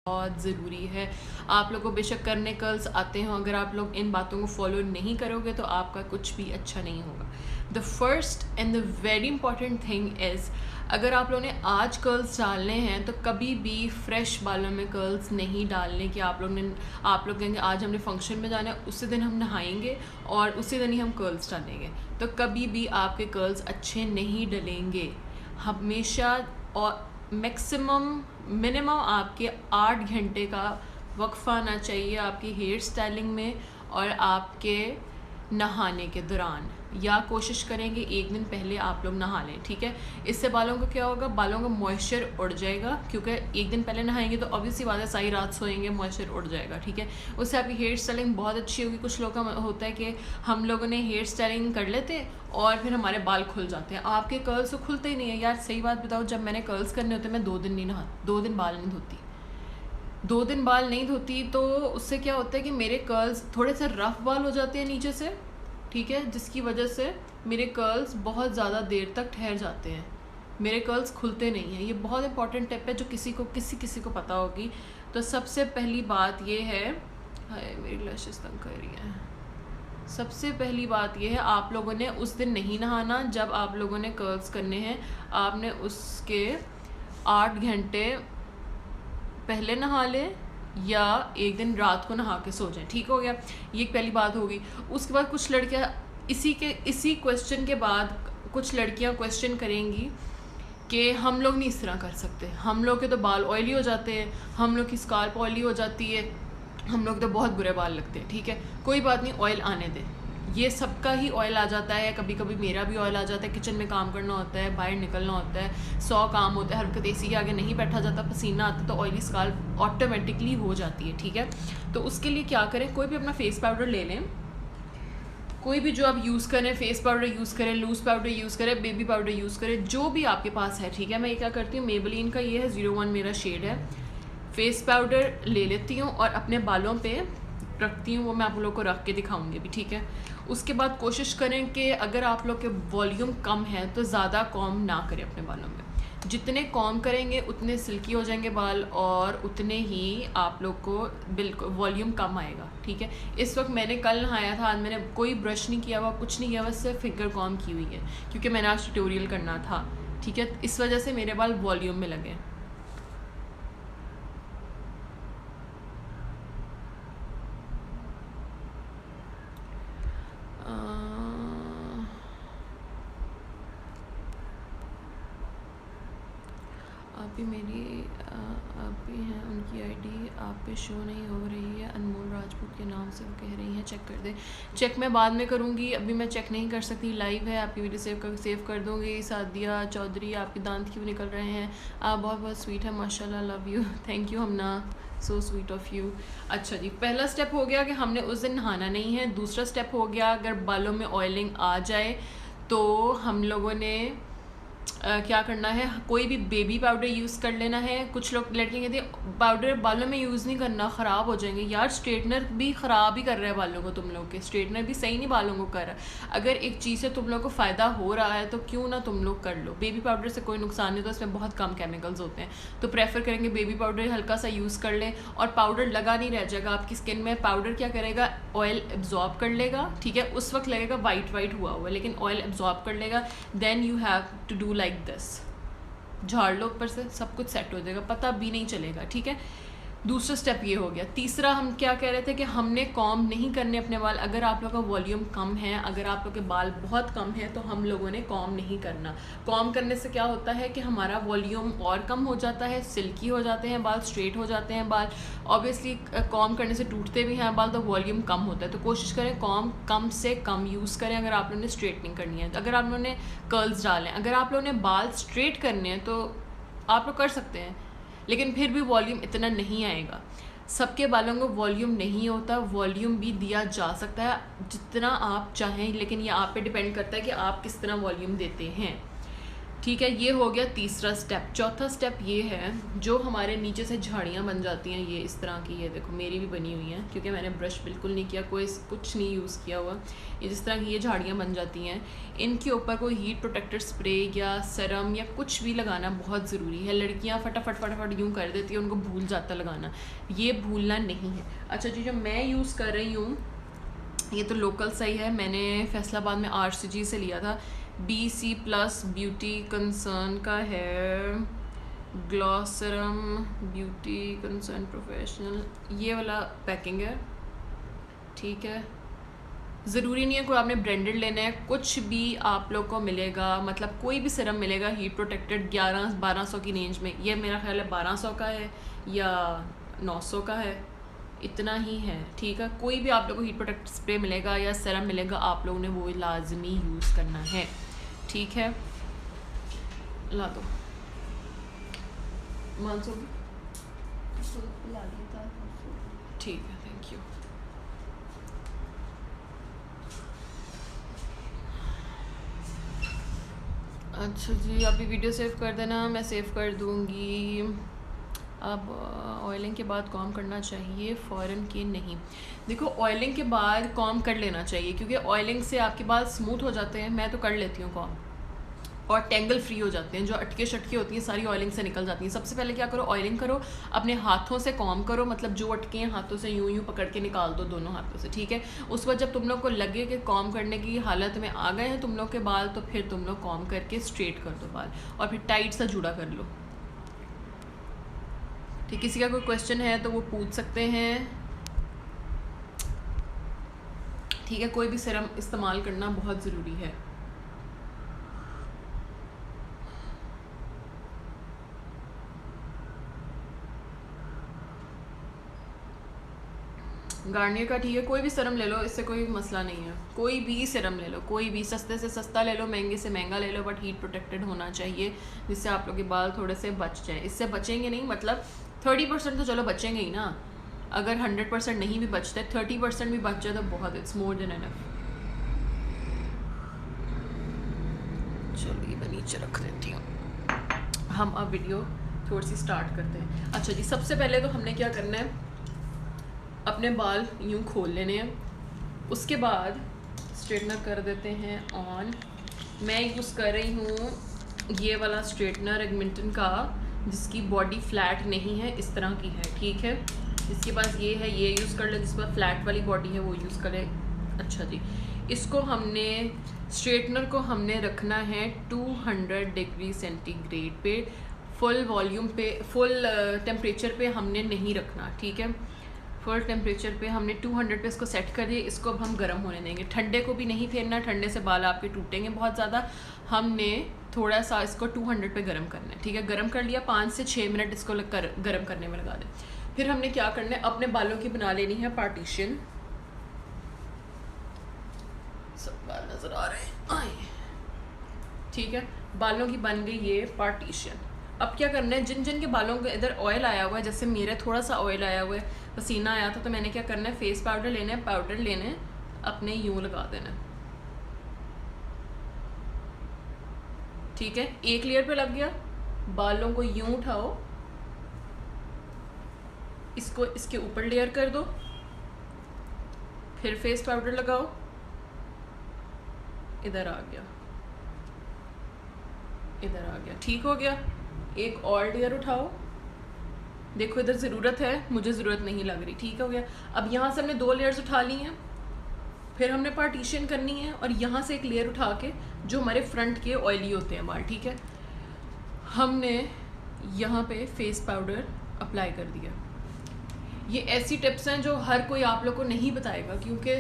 बहुत ज़रूरी है। आप लोग को बेशक करने कर्ल्स आते हैं, अगर आप लोग इन बातों को फॉलो नहीं करोगे तो आपका कुछ भी अच्छा नहीं होगा। The first and the very important thing is, अगर आप लोगों ने आज कर्ल्स डालने हैं तो कभी भी फ्रेश बालों में कर्ल्स नहीं डालने कि आप लोग कहेंगे आज हमने फंक्शन में जाना है, उसी दिन हम नहाएंगे और उसी दिन ही हम कर्ल्स डालेंगे, तो कभी भी आपके कर्ल्स अच्छे नहीं डलेंगे। हमेशा और मिनिमम आपके 8 घंटे का वक्फा आना चाहिए आपकी हेयर स्टाइलिंग में और आपके नहाने के दौरान, या कोशिश करेंगे एक दिन पहले आप लोग नहा लें, ठीक है। इससे बालों को क्या होगा, बालों का मॉइस्चर उड़ जाएगा, क्योंकि एक दिन पहले नहाएंगे तो ऑब्वियसली बात है सारी रात सोएंगे, मॉइस्चर उड़ जाएगा, ठीक है। उससे आपकी हेयर स्टाइलिंग बहुत अच्छी होगी। कुछ लोगों का होता है कि हम लोगों ने हेयर स्टाइलिंग कर लेते और फिर हमारे बाल खुल जाते हैं, आपके कर्ल्स तो खुलते ही नहीं है। यार सही बात बताओ, जब मैंने कर्ल्स करने होते मैं 2 दिन नहीं नहा, 2 दिन बाल नहीं धोती, 2 दिन बाल नहीं धोती, तो उससे क्या होता है कि मेरे कर्ल्स थोड़े से रफ बाल हो जाते हैं नीचे से, ठीक है, जिसकी वजह से मेरे कर्ल्स बहुत ज़्यादा देर तक ठहर जाते हैं, मेरे कर्ल्स खुलते नहीं हैं। ये बहुत इंपॉर्टेंट टिप है जो किसी को पता होगी। तो सबसे पहली बात ये है, हाय मेरी लैशेस तंग कर रही हैं। सबसे पहली बात ये है, आप लोगों ने उस दिन नहीं नहाना जब आप लोगों ने कर्ल्स करने हैं, आपने उसके 8 घंटे पहले नहा लें या एक दिन रात को नहा के सो जाएं, ठीक हो गया। ये पहली बात होगी। उसके बाद कुछ लड़कियां इसी क्वेश्चन के बाद कुछ लड़कियां क्वेश्चन करेंगी कि हम लोग नहीं इस तरह कर सकते, हम लोग के तो बाल ऑयली हो जाते हैं, हम लोग की स्काल्प ऑयली हो जाती है, हम लोग तो बहुत बुरे बाल लगते हैं, ठीक है। कोई बात नहीं, ऑयल आने दें, ये सबका ही ऑयल आ जाता है, कभी कभी मेरा भी ऑयल आ जाता है, किचन में काम करना होता है, बाहर निकलना होता है, 100 काम होता है, हरकत एसी के आगे नहीं बैठा जाता, पसीना आता तो ऑयली स्काल्प ऑटोमेटिकली हो जाती है, ठीक है। तो उसके लिए क्या करें, कोई भी अपना फेस पाउडर ले लें, कोई भी जो आप यूज़ करें, फेस पाउडर यूज़ करें, लूज़ पाउडर यूज़ करें, बेबी पाउडर यूज़ करें, जो भी आपके पास है, ठीक है। मैं ये क्या करती हूँ, मेबेलिन का ये है 01 मेरा शेड है, फेस पाउडर ले लेती हूँ और अपने बालों पे रखती हूँ, वो मैं आप लोगों को रख के दिखाऊंगी भी, ठीक है। उसके बाद कोशिश करें कि अगर आप लोग के वॉल्यूम कम है तो ज़्यादा कॉम ना करें अपने बालों में, जितने कॉम करेंगे उतने सिल्की हो जाएंगे बाल और उतने ही आप लोग को बिल्कुल वॉल्यूम कम आएगा, ठीक है। इस वक्त मैंने कल नहाया था, आज मैंने कोई ब्रश नहीं किया हुआ, कुछ नहीं किया हुआ, सिर्फ फिंगर कॉम की हुई है, क्योंकि मैंने आज ट्यूटोरियल करना था, ठीक है। इस वजह से मेरे बाल वॉल्यूम में लगे। आप भी मेरी आप भी हैं, उनकी आईडी आप पे शो नहीं हो रही है, अनमोल राजपूत के नाम से वो कह रही हैं, चेक कर दें। चेक मैं बाद में करूँगी, अभी मैं चेक नहीं कर सकती, लाइव है, आपकी वीडियो सेव कर दूँगी। सादिया चौधरी, आपके दांत क्यों निकल रहे हैं, आप बहुत बहुत स्वीट है, माशाल्लाह, love you, thank you Hamna, so sweet of you. अच्छा जी, पहला स्टेप हो गया कि हमने उस दिन नहाना नहीं है। दूसरा स्टेप हो गया, अगर बालों में ऑयलिंग आ जाए तो हम लोगों ने क्या करना है, कोई भी बेबी पाउडर यूज़ कर लेना है। कुछ लोग लड़कियाँ कहती हैं पाउडर बालों में यूज़ नहीं करना, ख़राब हो जाएंगे। यार स्ट्रेटनर भी ख़राब ही कर रहा है बालों को, तुम लोग के स्ट्रेटनर भी सही नहीं बालों को कर रहा। अगर एक चीज़ से तुम लोग को फ़ायदा हो रहा है तो क्यों ना तुम लोग कर लो। बेबी पाउडर से कोई नुकसान नहीं होता, इसमें बहुत कम केमिकल्स होते हैं, तो प्रेफर करेंगे बेबी पाउडर हल्का सा यूज़ कर लें। और पाउडर लगा नहीं रह जाएगा आपकी स्किन में, पाउडर क्या करेगा, ऑयल एब्जॉर्ब कर लेगा, ठीक है। उस वक्त लगेगा वाइट हुआ हुआ, लेकिन ऑयल एब्जॉर्ब कर लेगा। Then you have to do like this, झाड़ लो ऊपर से, सब कुछ सेट हो जाएगा, पता भी नहीं चलेगा, ठीक है। दूसरा स्टेप ये हो गया। तीसरा हम क्या कह रहे थे कि हमने कॉम नहीं करने अपने बाल। अगर आप लोग का वॉल्यूम कम है, अगर आप लोग के बाल बहुत कम है तो हम लोगों ने कॉम नहीं करना। कॉम करने से क्या होता है कि हमारा वॉल्यूम और कम हो जाता है, सिल्की हो जाते हैं बाल, स्ट्रेट हो जाते हैं बाल। ऑब्वियसली कॉम करने से टूटते भी हैं बाल, तो वॉल्यूम कम होता है। तो कोशिश करें कॉम कम से कम यूज़ करें अगर आप लोगों ने स्ट्रेटनिंग करनी है। अगर आप लोगों ने कर्ल्स डालें, अगर आप लोगों ने बाल स्ट्रेट करने हैं तो आप लोग कर सकते हैं, लेकिन फिर भी वॉल्यूम इतना नहीं आएगा। सबके बालों को वॉल्यूम नहीं होता, वॉल्यूम भी दिया जा सकता है जितना आप चाहें, लेकिन ये आप पे डिपेंड करता है कि आप किस तरह वॉल्यूम देते हैं। ठीक है, ये हो गया तीसरा स्टेप। चौथा स्टेप ये है, जो हमारे नीचे से झाड़ियाँ बन जाती हैं, ये इस तरह की, ये देखो मेरी भी बनी हुई हैं क्योंकि मैंने ब्रश बिल्कुल नहीं किया, कोई कुछ नहीं यूज़ किया हुआ। ये जिस तरह की ये झाड़ियाँ बन जाती हैं, इनके ऊपर कोई हीट प्रोटेक्टर स्प्रे या सीरम या कुछ भी लगाना बहुत ज़रूरी है। लड़कियाँ फटाफट यूँ कर देती हैं, उनको भूल जाता लगाना, ये भूलना नहीं है। अच्छा जी, जो मैं यूज़ कर रही हूँ ये तो लोकल सही है, मैंने फैसलाबाद में RCG से लिया था। BC+ ब्यूटी कंसर्न का है, ग्लॉसरम ब्यूटी कंसर्न प्रोफेशनल, ये वाला पैकिंग है। ठीक है, ज़रूरी नहीं है कोई आपने ब्रांडेड लेना है, कुछ भी आप लोग को मिलेगा, मतलब कोई भी सीरम मिलेगा हीट प्रोटेक्टेड 1100-1200 की रेंज में। ये मेरा ख्याल है 1200 का है या 900 का है, इतना ही है। ठीक है, कोई भी आप लोगों को हीट प्रोटेक्ट स्प्रे मिलेगा या सीरम मिलेगा, आप लोगों ने वो लाजमी यूज़ करना है। ठीक है, ला दो मानसून, ठीक है, थैंक यू। अच्छा जी, अभी वीडियो सेव कर देना, मैं सेव कर दूँगी। अब ऑयलिंग के बाद कॉम करना चाहिए फ़ौरन के नहीं? देखो, ऑयलिंग के बाद कॉम कर लेना चाहिए क्योंकि ऑयलिंग से आपके बाल स्मूथ हो जाते हैं, मैं तो कर लेती हूँ कॉम, और टेंगल फ्री हो जाते हैं, जो अटके शटके होती हैं सारी ऑयलिंग से निकल जाती हैं। सबसे पहले क्या करो, ऑयलिंग करो, अपने हाथों से कॉम करो, मतलब जो अटके हैं हाथों से यूं पकड़ के निकाल दो दोनों हाथों से। ठीक है, उस वक्त जब तुम लोग को लगे कि कॉम करने की हालत में आ गए हैं तुम लोग के बाल, तो फिर तुम लोग कॉम करके स्ट्रेट कर दो बाल और फिर टाइट सा जुड़ा कर लो। ठीक, किसी का कोई क्वेश्चन है तो वो पूछ सकते हैं। ठीक है, कोई भी सीरम इस्तेमाल करना बहुत ज़रूरी है। गार्नियर का ठीक है, कोई भी सीरम ले लो, इससे कोई मसला नहीं है, कोई भी सीरम ले लो, कोई भी, सस्ते से सस्ता ले लो, महंगे से महंगा ले लो, बट हीट प्रोटेक्टेड होना चाहिए जिससे आप लोग के बाल थोड़े से बच जाए। इससे बचेंगे नहीं, मतलब 30% तो चलो बचेंगे ही ना, अगर 100% नहीं भी बचते, 30% भी बच जाए तो बहुत, इट्स मोर देन एनफ। चलो ये मैं नीचे रख देती हूँ। हम अब वीडियो थोड़ी सी स्टार्ट करते हैं। अच्छा जी, सबसे पहले तो हमने क्या करना है, अपने बाल यूँ खोल लेने हैं, उसके बाद स्ट्रेटनर कर देते हैं ऑन। मैं यूज़ कर रही हूँ ये वाला स्ट्रेटनर एगमिंटन का, जिसकी बॉडी फ्लैट नहीं है, इस तरह की है। ठीक है, जिसके पास ये है ये यूज़ कर ले, जिस पर फ्लैट वाली बॉडी है वो यूज़ करे। अच्छा जी, इसको हमने, स्ट्रेटनर को हमने रखना है 200 डिग्री सेंटीग्रेड पे, फुल वॉल्यूम पे, फुल टेम्परेचर पे हमने नहीं रखना। ठीक है, फुल टेम्परेचर पे हमने 200 पे इसको सेट कर दिए। इसको अब हम गर्म होने देंगे, ठंडे को भी नहीं फेरना, ठंडे से बाल आपके टूटेंगे बहुत ज़्यादा। हमने थोड़ा सा इसको 200 पे गर्म करना है। ठीक है, गर्म कर लिया, 5 से 6 मिनट इसको गर्म करने में लगा दें। फिर हमने क्या करना है, अपने बालों की बना लेनी है पार्टीशन। सब बाल नज़र आ रहे हैं, ठीक है, बालों की बन गई ये पार्टीशन। अब क्या करना है, जिन जिन के बालों के इधर ऑयल आया हुआ है, जैसे मेरे थोड़ा सा ऑयल आया हुआ है, पसीना आया था, तो मैंने क्या करना है, फेस पाउडर लेना है, पाउडर लेना है, अपने यूं लगा देना है। ठीक है, एक लेयर पे लग गया, बालों को यूं उठाओ, इसको इसके ऊपर लेयर कर दो, फिर फेस पाउडर लगाओ, इधर आ गया, इधर आ गया, ठीक हो गया। एक और लेयर उठाओ, देखो इधर ज़रूरत है, मुझे ज़रूरत नहीं लग रही, ठीक हो गया। अब यहाँ से हमने 2 लेयर्स उठा ली हैं, फिर हमने पार्टीशन करनी है, और यहाँ से एक लेयर उठा के, जो हमारे फ्रंट के ऑयली होते हैं बाल, ठीक है, हमने यहाँ पे फेस पाउडर अप्लाई कर दिया। ये ऐसी टिप्स हैं जो हर कोई आप लोग को नहीं बताएगा, क्योंकि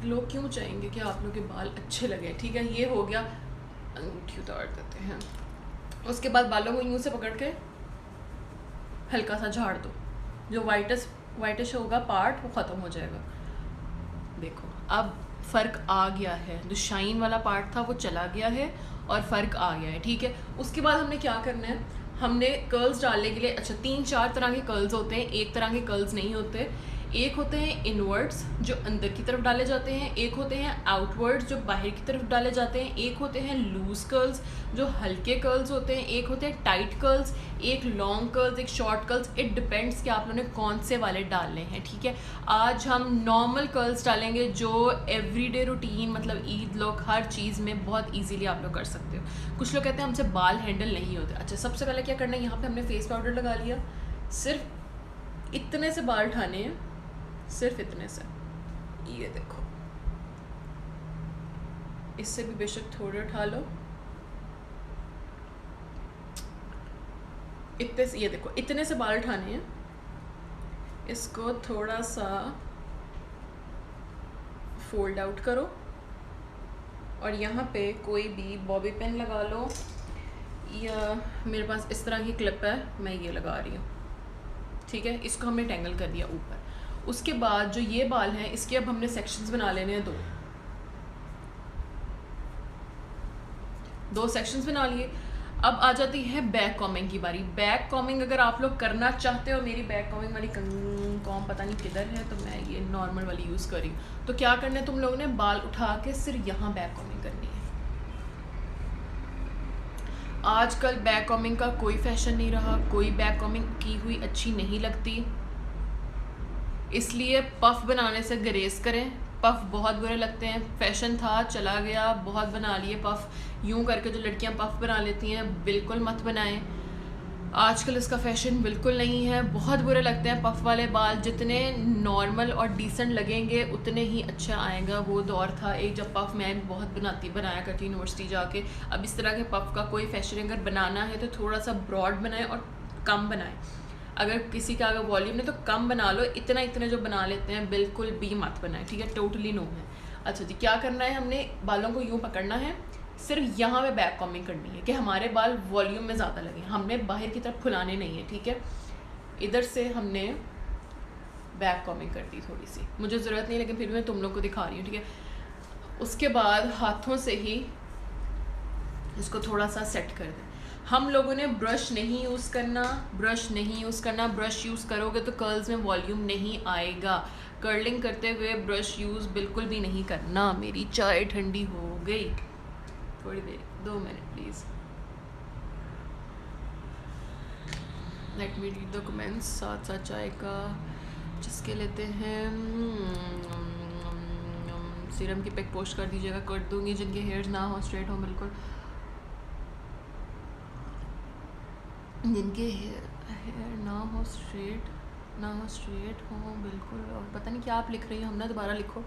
लोग क्यों चाहेंगे कि आप लोग के बाल अच्छे लगे। ठीक है, ये हो गया, अंगूठी उतार देते हैं। उसके बाद बालों को यूँ से पकड़ के हल्का सा झाड़ दो, जो वाइटिश होगा पार्ट वो ख़त्म हो जाएगा। देखो अब फ़र्क आ गया है, जो शाइन वाला पार्ट था वो चला गया है और फ़र्क आ गया है। ठीक है, उसके बाद हमने क्या करना है, हमने कर्ल्स डालने के लिए, अच्छा 3-4 तरह के कर्ल्स होते हैं, एक तरह के कर्ल्स नहीं होते। एक होते हैं इनवर्ड्स जो अंदर की तरफ डाले जाते हैं, एक होते हैं आउटवर्ड्स जो बाहर की तरफ डाले जाते हैं, एक होते हैं लूज कर्ल्स जो हल्के कर्ल्स होते हैं, एक होते हैं टाइट कर्ल्स, एक लॉन्ग कर्ल्स, एक शॉर्ट कर्ल्स। इट डिपेंड्स कि आप लोगों ने कौन से वाले डालने हैं, ठीक है। आज हम नॉर्मल कर्ल्स डालेंगे जो एवरीडे रूटीन मतलब ईद लोग हर चीज़ में बहुत ईजीली आप लोग कर सकते हो। कुछ लोग कहते हैं हमसे बाल हैंडल नहीं होते। अच्छा, सबसे पहले क्या करना है, यहाँ पे हमने फेस पाउडर लगा लिया, सिर्फ इतने से बाल उठाने हैं, सिर्फ इतने से, ये देखो, इससे भी बेशक थोड़े उठा लो, इतने से, ये देखो इतने से बाल उठाने हैं। इसको थोड़ा सा फोल्ड आउट करो और यहाँ पे कोई भी बॉबी पिन लगा लो, या मेरे पास इस तरह की क्लिप है, मैं ये लगा रही हूँ, ठीक है। इसको हमने टेंगल कर दिया ऊपर। उसके बाद जो ये बाल हैं इसके अब हमने सेक्शंस बना लेने हैं, दो सेक्शंस बना लिए। अब आ जाती है बैक कॉमिंग की बारी। बैक कॉमिंग अगर आप लोग करना चाहते हो, मेरी बैक कॉमिंग वाली कॉम पता नहीं किधर है, तो मैं ये नॉर्मल वाली यूज़ कर रही हूँ। तो क्या करना है, तुम लोगों ने बाल उठा के सिर्फ यहाँ बैक कॉमिंग करनी है। आजकल बैक कॉमिंग का कोई फैशन नहीं रहा, कोई बैक कॉमिंग की हुई अच्छी नहीं लगती, इसलिए पफ बनाने से ग्रेस करें। पफ बहुत बुरे लगते हैं, फैशन था चला गया, बहुत बना लिए पफ, यूं करके जो लड़कियां पफ बना लेती हैं, बिल्कुल मत बनाएं। आजकल इसका फैशन बिल्कुल नहीं है, बहुत बुरे लगते हैं पफ वाले बाल। जितने नॉर्मल और डिसेंट लगेंगे उतने ही अच्छा आएगा। वो दौर था एक जब पफ मैं बहुत बनाया करती यूनिवर्सिटी जाके। अब इस तरह के पफ का कोई फैशन अगर बनाना है तो थोड़ा सा ब्रॉड बनाएं और कम बनाएं। अगर किसी का अगर वॉल्यूम नहीं तो कम बना लो, इतने जो बना लेते हैं बिल्कुल भी मत बनाए, ठीक है, टोटली नो है। अच्छा जी, क्या करना है, हमने बालों को यूँ पकड़ना है, सिर्फ यहाँ पे बैक कॉमिंग करनी है कि हमारे बाल वॉल्यूम में ज़्यादा लगे, हमने बाहर की तरफ फुलाने नहीं है, ठीक है। इधर से हमने बैक कॉमिंग कर दी थोड़ी सी, मुझे ज़रूरत नहीं लेकिन फिर मैं तुम लोग को दिखा रही हूँ, ठीक है। उसके बाद हाथों से ही इसको थोड़ा सा सेट कर दें। हम लोगों ने ब्रश नहीं यूज़ करना, ब्रश यूज़ करोगे तो कर्ल्स में वॉल्यूम नहीं आएगा। कर्लिंग करते हुए ब्रश यूज़ बिल्कुल भी नहीं करना। मेरी चाय ठंडी हो गई, थोड़ी देर 2 minute please. Let me read the comments. साथ चाय का जिसके लेते हैं सीरम की पिक पोस्ट कर दीजिएगा, कर दूंगी। जिनके हेयर्स ना हो, स्ट्रेट हो बिल्कुल, जिनके हेयर ना हो स्ट्रेट हो बिल्कुल। और पता नहीं क्या आप लिख रही हो, हमने दोबारा लिखो।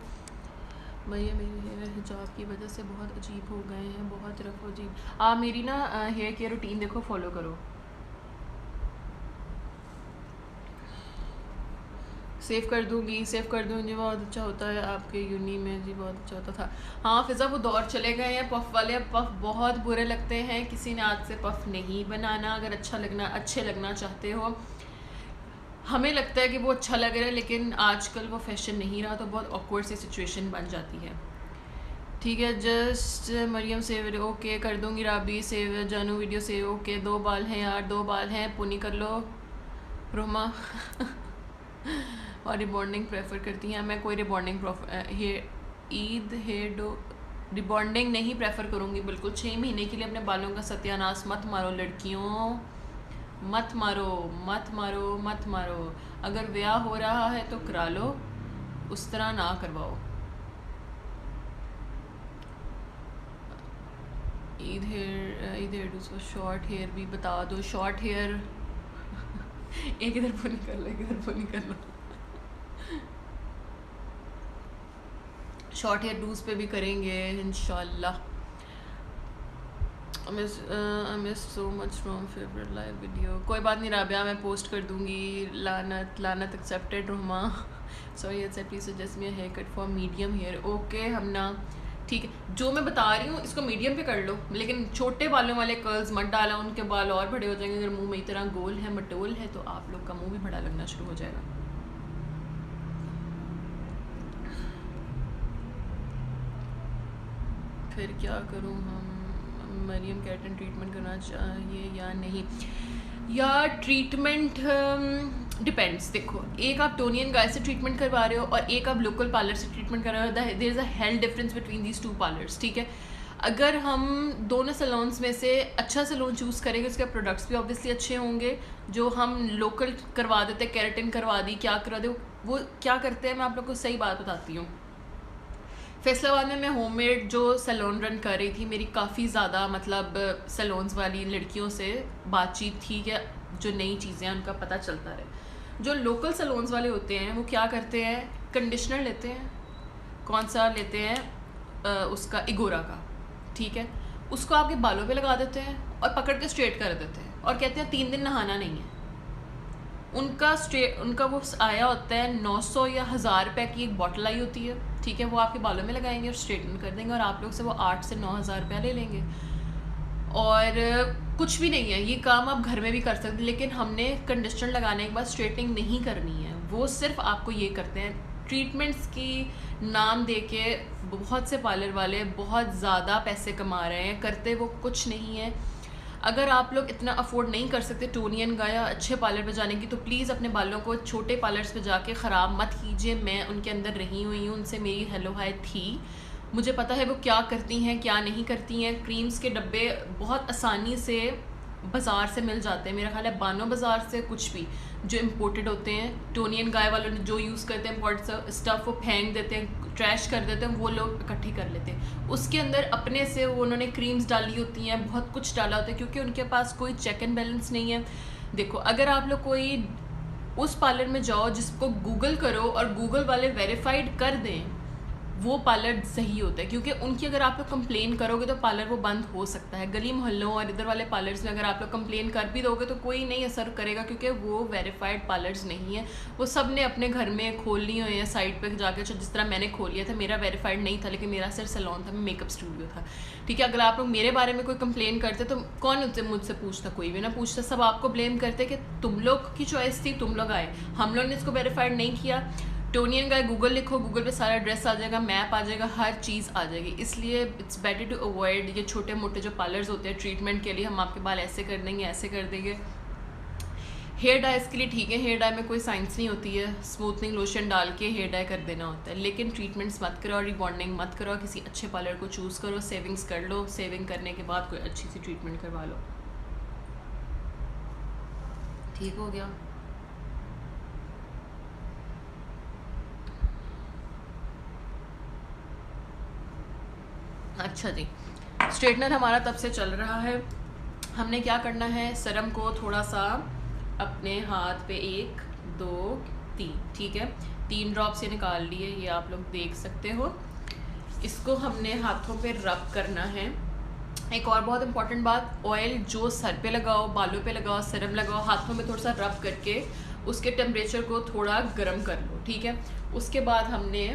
भैया मेरे हेयर हिजाब की वजह से बहुत अजीब हो गए हैं, बहुत रफ अजीब। आप मेरी ना हेयर केयर रूटीन देखो, फॉलो करो। सेव कर दूँगी जी, बहुत अच्छा होता है आपके यूनी में जी, बहुत अच्छा होता था। हाँ फिज़ा, वो दौर चले गए हैं पफ़ वाले, पफ़ बहुत बुरे लगते हैं। किसी ने आज से पफ़ नहीं बनाना। अगर अच्छे लगना चाहते हो, हमें लगता है कि वो अच्छा लग रहा है लेकिन आजकल वो फैशन नहीं रहा, तो बहुत ऑकवर्ड सी सिचुएशन बन जाती है, ठीक है। जस्ट मरियम सेव, ओके कर दूँगी। राबी सेव, जानू वीडियो सेव, ओके। 2 बाल हैं यार, 2 बाल हैं, पुनी कर लो। रोमा और रिबॉन्डिंग प्रेफर करती हैं। मैं कोई रिबॉन्डिंग रिबॉन्डिंग नहीं प्रेफर करूँगी बिल्कुल। 6 महीने के लिए अपने बालों का सत्यानाश मत मारो लड़कियों, मत मारो। अगर ब्याह हो रहा है तो करा लो, उस तरह ना करवाओ। Eid hairdos for short hair भी बता दो। शॉर्ट हेयर एक इधर पुनी कर लो, एक इधर पुनी कर लो। शॉर्ट हेयर डूज पे भी करेंगे इंशाल्लाह। I miss so much from favourite live video. कोई बात नहीं राबिया, मैं पोस्ट कर दूंगी। लानत accepted. Roma sorry it's please suggest me hair cut for medium hair. Okay हम ना, ठीक है, जो मैं बता रही हूँ इसको मीडियम पे कर लो, लेकिन छोटे बालों वाले कर्ल्स मत डाला, उनके बाल और बड़े हो जाएंगे। अगर मुंह मेरी तरह गोल है, मटोल है, तो आप लोग का मुंह भी बड़ा लगना शुरू हो जाएगा। फिर क्या करूँ हम? मरियम केराटिन ट्रीटमेंट करना चाहिए या नहीं? या ट्रीटमेंट डिपेंड्स। देखो, एक आप टोनियन गाय से ट्रीटमेंट करवा रहे हो और एक आप लोकल पार्लर से ट्रीटमेंट कर रहे हो, there is a hell difference between these two parlours, ठीक है। अगर हम दोनों सैलून्स में से अच्छा सैलून चूज़ करेंगे, उसके प्रोडक्ट्स भी ऑब्वियसली अच्छे होंगे। जो हम लोकल करवा देते हैं, केराटिन करवा दी, क्या करवा दे, वो क्या करते हैं, मैं आप लोग को सही बात बताती हूँ। फैसलाबाद में मैं होममेड जो सैलून रन कर रही थी, मेरी काफ़ी ज़्यादा मतलब सैलून्स वाली लड़कियों से बातचीत थी कि जो नई चीज़ें हैं उनका पता चलता रहे। जो लोकल सैलून्स वाले होते हैं वो क्या करते हैं, कंडीशनर लेते हैं, कौन सा लेते हैं, उसका इगोरा का, ठीक है, उसको आपके बालों पे लगा देते हैं और पकड़ के स्ट्रेट कर देते हैं और कहते हैं 3 दिन नहाना नहीं है। उनका वो आया होता है 900 या 1000 रुपये की एक बॉटल आई होती है, ठीक है, वो आपके बालों में लगाएंगे और स्ट्रेटन कर देंगे और आप लोग से वो 8 से 9 हज़ार रुपया ले लेंगे। और कुछ भी नहीं है, ये काम आप घर में भी कर सकते हैं, लेकिन हमने कंडीशनर लगाने के बाद स्ट्रेटनिंग नहीं करनी है। वो सिर्फ आपको ये करते हैं, ट्रीटमेंट्स की नाम दे के बहुत से पार्लर वाले बहुत ज़्यादा पैसे कमा रहे हैं, करते वो कुछ नहीं है। अगर आप लोग इतना अफोर्ड नहीं कर सकते टोनियन का या अच्छे पार्लर पे जाने की, तो प्लीज़ अपने बालों को छोटे पार्लर्स पे जाके ख़राब मत कीजिए। मैं उनके अंदर रही हुई हूँ, उनसे मेरी हेलो हाय थी, मुझे पता है वो क्या करती हैं क्या नहीं करती हैं। क्रीम्स के डब्बे बहुत आसानी से बाज़ार से मिल जाते हैं, मेरा ख्याल है बानो बाज़ार से, कुछ भी जो इम्पोर्टेड होते हैं। टोनियन गाय वालों ने जो यूज़ करते हैं इम्पोर्टेड स्टफ़, वो फेंक देते हैं, ट्रैश कर देते हैं, वो लोग इकट्ठी कर लेते हैं। उसके अंदर अपने से वो उन्होंने क्रीम्स डाली होती हैं, बहुत कुछ डाला होता है, क्योंकि उनके पास कोई चेक एंड बैलेंस नहीं है। देखो, अगर आप लोग कोई उस पार्लर में जाओ जिसको गूगल करो और गूगल वाले वेरीफाइड कर दें, वो पार्लर सही होता है, क्योंकि उनकी अगर आप लोग कंप्लेन करोगे तो पार्लर वो बंद हो सकता है। गली मोहल्लों और इधर वाले पार्लर्स में अगर आप लोग कंप्लेन कर भी दोगे तो कोई नहीं असर करेगा, क्योंकि वो वेरीफाइड पार्लर्स नहीं है। वो सब ने अपने घर में खोल लिए हुए हैं साइट पे जाके, जिस तरह मैंने खोल लिया था, मेरा वेरीफाइड नहीं था, लेकिन मेरा सिर्फ सैलून था, मेकअप स्टूडियो था, ठीक है। अगर आप लोग मेरे बारे में कोई कंप्लेन करते तो कौन मुझसे पूछता, कोई भी ना पूछता, सब आपको ब्लेम करते कि तुम लोग की चॉइस थी, तुम लोग आए, हम लोग ने इसको वेरीफाइड नहीं किया। टोनियन गाय गूगल लिखो, गूगल पे सारा एड्रेस आ जाएगा, मैप आ जाएगा, हर चीज़ आ जाएगी। इसलिए इट्स बेटर टू अवॉइड ये छोटे मोटे जो पार्लर्स होते हैं ट्रीटमेंट के लिए, हम आपके बाल ऐसे कर देंगे, ऐसे कर देंगे। हेयर डाई इसके लिए ठीक है, हेयर डाई में कोई साइंस नहीं होती है, स्मूथनिंग लोशन डाल के हेयर डाई कर देना होता है। लेकिन ट्रीटमेंट्स मत करो, रिबॉन्डिंग मत करो, किसी अच्छे पार्लर को चूज़ करो, सेविंग्स कर लो, सेविंग करने के बाद कोई अच्छी सी ट्रीटमेंट करवा लो। ठीक हो गया। अच्छा जी, स्ट्रेटनर हमारा तब से चल रहा है। हमने क्या करना है, सरम को थोड़ा सा अपने हाथ पे 1 2 3, ठीक है, 3 ड्रॉप्स ये निकाल लिए, ये आप लोग देख सकते हो। इसको हमने हाथों पे रब करना है। एक और बहुत इंपॉर्टेंट बात, ऑयल जो सर पे लगाओ, बालों पे लगाओ, सरम लगाओ, हाथों में थोड़ा सा रब करके उसके टेम्परेचर को थोड़ा गर्म कर लो, ठीक है। उसके बाद हमने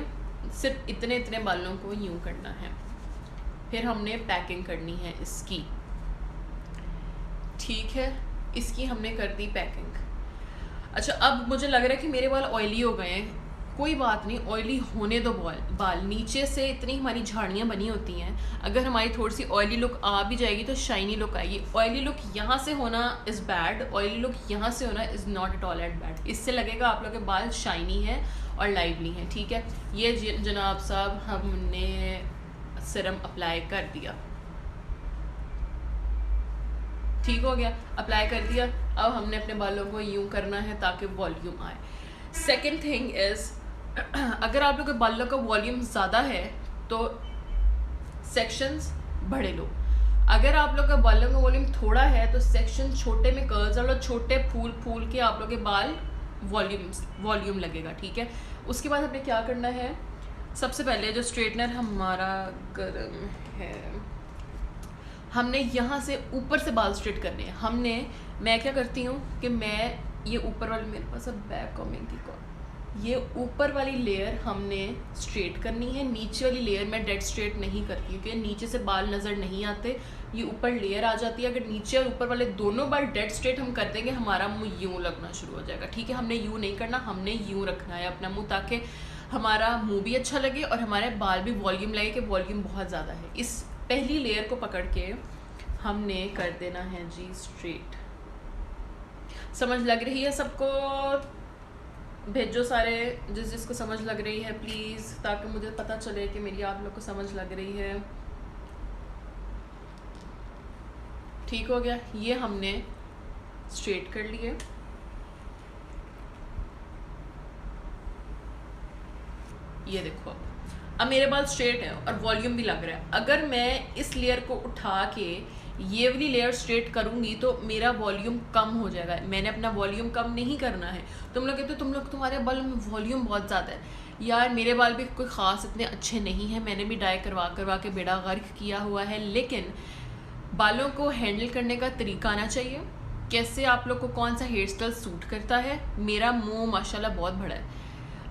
सिर्फ इतने इतने बालों को यूँ करना है, फिर हमने पैकिंग करनी है इसकी, ठीक है। इसकी हमने कर दी पैकिंग। अच्छा, अब मुझे लग रहा है कि मेरे बाल ऑयली हो गए हैं, कोई बात नहीं, ऑयली होने दो बाल। नीचे से इतनी हमारी झाड़ियाँ बनी होती हैं, अगर हमारी थोड़ी सी ऑयली लुक आ भी जाएगी तो शाइनी लुक आएगी। ऑयली लुक यहाँ से होना इज़ बैड, ऑयली लुक यहाँ से होना is not at all at bad. इससे लगेगा आप लोग के बाल शाइनी है और लाइवली हैं, ठीक है। ये जनाब साहब हमने सीरम अप्लाई कर दिया, ठीक हो गया, अप्लाई कर दिया। अब हमने अपने बालों को यूं करना है ताकि वॉल्यूम आए। सेकंड थिंग इज़, अगर आप लोग के बालों का वॉल्यूम ज़्यादा है तो सेक्शंस बड़े लो, अगर आप लोग का बालों का वॉल्यूम थोड़ा है तो सेक्शन छोटे में कर्ल्स और छोटे फूल के आप लोग के बाल वॉल्यूम लगेगा, ठीक है। उसके बाद हमें क्या करना है, सबसे पहले जो स्ट्रेटनर हमारा गर्म है, हमने यहाँ से ऊपर से बाल स्ट्रेट करने हैं। मैं क्या करती हूँ कि मैं ये ऊपर वाली, मेरे पास अब बैक कॉमिंग थी, ये ऊपर वाली लेयर हमने स्ट्रेट करनी है। नीचे वाली लेयर मैं डेड स्ट्रेट नहीं करती, क्योंकि नीचे से बाल नज़र नहीं आते, ये ऊपर लेयर आ जाती है। अगर नीचे और ऊपर वाले दोनों बाल डेड स्ट्रेट हम कर देंगे, हमारा मुँह यूँ लगना शुरू हो जाएगा, ठीक है। हमने यूँ नहीं करना, हमने यूँ रखना है अपना मुँह, ताकि हमारा मुंह भी अच्छा लगे और हमारे बाल भी वॉल्यूम लगे कि वॉल्यूम बहुत ज़्यादा है। इस पहली लेयर को पकड़ के हमने कर देना है जी स्ट्रेट। समझ लग रही है सबको? भेजो सारे जिसको समझ लग रही है प्लीज़, ताकि मुझे पता चले कि मेरी आप लोग को समझ लग रही है। ठीक हो गया, ये हमने स्ट्रेट कर लिए। ये देखो अब मेरे बाल स्ट्रेट है और वॉल्यूम भी लग रहा है। अगर मैं इस लेयर को उठा के ये वाली लेयर स्ट्रेट करूंगी तो मेरा वॉल्यूम कम हो जाएगा। मैंने अपना वॉल्यूम कम नहीं करना है। तुम लोग कहते हो तुम्हारे बालों में वॉल्यूम बहुत ज़्यादा है। यार मेरे बाल भी कोई ख़ास इतने अच्छे नहीं हैं, मैंने भी डाई करवा के बेड़ा गर्क किया हुआ है, लेकिन बालों को हैंडल करने का तरीका आना चाहिए। कैसे आप लोग को कौन सा हेयर स्टाइल सूट करता है। मेरा मुँह माशाल्लाह बहुत बड़ा है,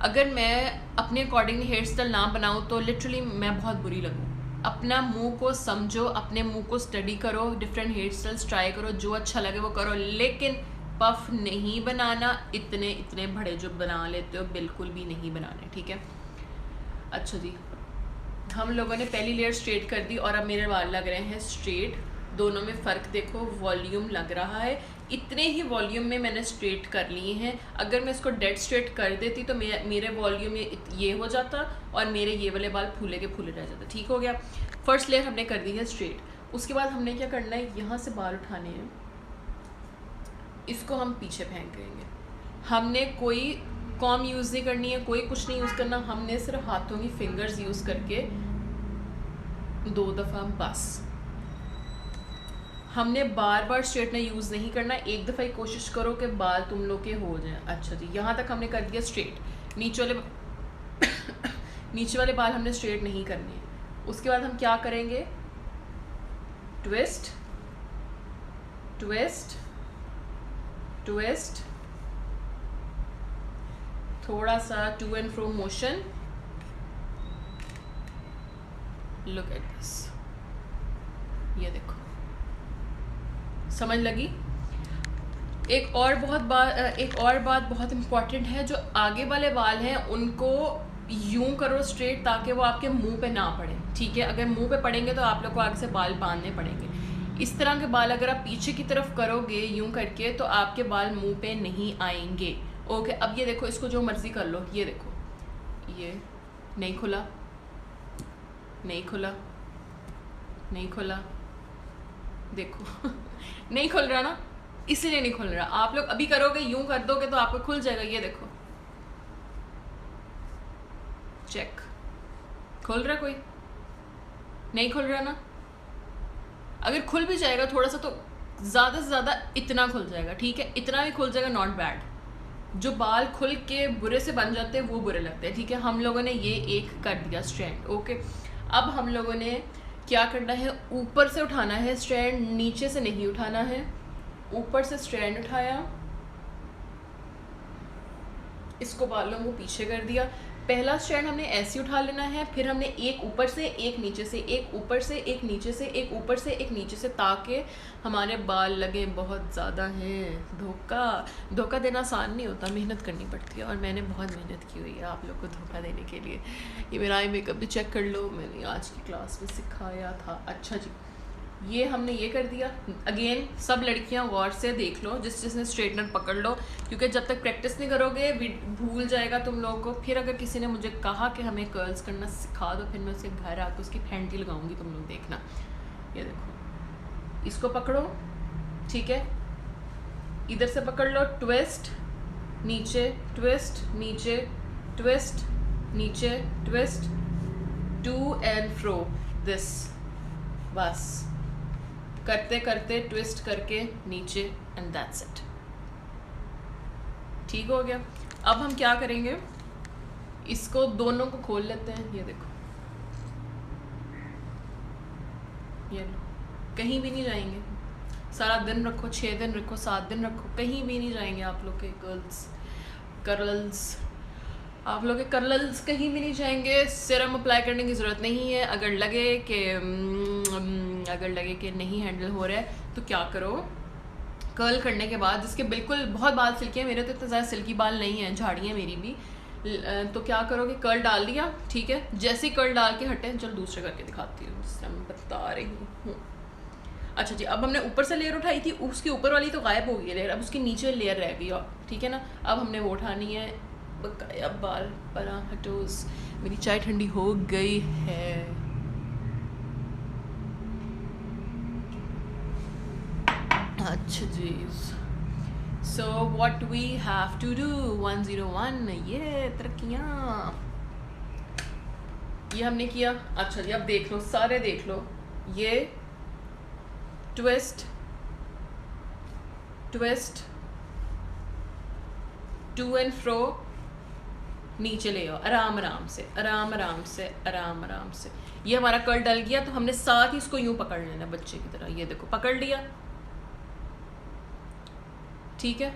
अगर मैं अपने अकॉर्डिंग हेयर स्टाइल ना बनाऊँ तो लिटरली मैं बहुत बुरी लगूँ। अपना मुंह को समझो, अपने मुंह को स्टडी करो, डिफरेंट हेयर स्टाइल्स ट्राई करो, जो अच्छा लगे वो करो, लेकिन पफ नहीं बनाना। इतने बड़े जो बना लेते हो बिल्कुल भी नहीं बनाने, ठीक है। अच्छा जी, हम लोगों ने पहली लेयर स्ट्रेट कर दी और अब मेरे बाल लग रहे हैं स्ट्रेट। दोनों में फ़र्क देखो, वॉल्यूम लग रहा है। इतने ही वॉल्यूम में मैंने स्ट्रेट कर लिए हैं। अगर मैं इसको डेड स्ट्रेट कर देती तो मेरे वॉल्यूम ये हो जाता और मेरे ये वाले बाल फूले के फूले रह जाते। ठीक हो गया, फर्स्ट लेयर हमने कर दी है स्ट्रेट। उसके बाद हमने क्या करना है, यहाँ से बाल उठाने हैं, इसको हम पीछे फेंक देंगे। हमने कोई कॉम यूज़ नहीं करनी है, कोई कुछ नहीं यूज़ करना। हमने सिर्फ हाथों की फिंगर्स यूज़ करके 2 दफ़ा बस। हमने बार बार स्ट्रेटनर यूज़ नहीं करना, एक दफ़ा ही कोशिश करो कि बाल तुम लोग के हो जाएं। अच्छा जी, यहाँ तक हमने कर दिया स्ट्रेट। नीचे वाले बाल हमने स्ट्रेट नहीं करने। उसके बाद हम क्या करेंगे, ट्विस्ट ट्विस्ट ट्विस्ट, थोड़ा सा to and fro motion. Look at this, ये देखो, समझ लगी। एक और बात बहुत इम्पॉर्टेंट है, जो आगे वाले बाल हैं उनको यूं करो स्ट्रेट ताकि वो आपके मुंह पे ना पड़े, ठीक है। अगर मुंह पे पड़ेंगे तो आप लोग को आगे से बाल बांधने पड़ेंगे। इस तरह के बाल अगर आप पीछे की तरफ करोगे यूं करके तो आपके बाल मुंह पे नहीं आएंगे। ओके, अब ये देखो, इसको जो मर्जी कर लो। ये देखो, ये नहीं खुला, नहीं खुला, नहीं खुला, देखो नहीं खुल रहा ना, इसलिए नहीं खुल रहा। आप लोग अभी करोगे, यूं कर दोगे तो आपको खुल जाएगा। ये देखो, चेक, खुल रहा, कोई नहीं खुल रहा ना। अगर खुल भी जाएगा थोड़ा सा तो ज़्यादा से ज़्यादा इतना खुल जाएगा, ठीक है। इतना भी खुल जाएगा, नॉट बैड। जो बाल खुल के बुरे से बन जाते हैं वो बुरे लगते हैं, ठीक है। हम लोगों ने ये एक कर दिया स्ट्रैंड। ओके, अब हम लोगों ने क्या करना है, ऊपर से उठाना है स्ट्रैंड, नीचे से नहीं उठाना है। ऊपर से स्ट्रैंड उठाया, इसको बालों को पीछे कर दिया। पहला स्ट्रैंड हमने ऐसे उठा लेना है, फिर हमने एक ऊपर से, एक नीचे से, एक ऊपर से, एक नीचे से, एक ऊपर से, एक नीचे से, ताकि हमारे बाल लगे बहुत ज़्यादा हैं। धोखा देना आसान नहीं होता, मेहनत करनी पड़ती है, और मैंने बहुत मेहनत की हुई है आप लोग को धोखा देने के लिए। ये मेरा आई मेकअप भी चेक कर लो, मैंने आज की क्लास में सिखाया था। अच्छा जी, ये हमने ये कर दिया। अगेन सब लड़कियां गौर से देख लो, जिसने स्ट्रेटनर पकड़ लो, क्योंकि जब तक प्रैक्टिस नहीं करोगे भूल जाएगा तुम लोगों को। फिर अगर किसी ने मुझे कहा कि हमें कर्ल्स करना सिखा दो, फिर मैं उसके घर आकर उसकी फैंटी लगाऊंगी, तुम लोग देखना। ये देखो, इसको पकड़ो, ठीक है, इधर से पकड़ लो, ट्विस्ट नीचे, ट्विस्ट नीचे, ट्विस्ट नीचे, twist, to and fro this, बस करते करते ट्विस्ट करके नीचे, एंड दैट्स इट। ठीक हो गया। अब हम क्या करेंगे, इसको दोनों को खोल लेते हैं। ये देखो, ये लो, कहीं भी नहीं जाएंगे। सारा दिन रखो, 6 दिन रखो, 7 दिन रखो, कहीं भी नहीं जाएंगे आप लोग के कर्ल्स आप लोग के कर्ल्स कहीं भी नहीं जाएंगे। सिरम अप्लाई करने की ज़रूरत नहीं है। अगर लगे कि नहीं हैंडल हो रहा है तो क्या करो, कर्ल करने के बाद, जिसके बिल्कुल बहुत बाल सिल्की हैं, मेरे तो इतने ज़्यादा सिल्की बाल नहीं हैं, झाड़ी है मेरी भी, तो क्या करोगे, कर्ल डाल दिया, ठीक है। जैसे ही कर्ल डाल के हटे, चलो दूसरे करके दिखाती हूँ, जिस तरह मैं बता रही हूँ। अच्छा जी, अब हमने ऊपर से लेयर उठाई थी, उसकी ऊपर वाली तो गायब हो गई लेयर, अब उसकी नीचे लेयर रह गई, और ठीक है ना। अब हमने वो उठानी है, बकाया बाल पराठोस। मेरी चाय ठंडी हो गई है। अच्छा जी, so what we have to do 101, ये तरक्कियाँ ये हमने किया। अच्छा जी, अब देख लो, सारे देख लो, ये twist twist, to and fro, नीचे ले आओ आराम आराम से, आराम आराम से, आराम आराम से। ये हमारा कर्ल डल गया तो हमने साथ ही इसको यूं पकड़ लेना बच्चे की तरह। ये देखो पकड़ लिया, ठीक है।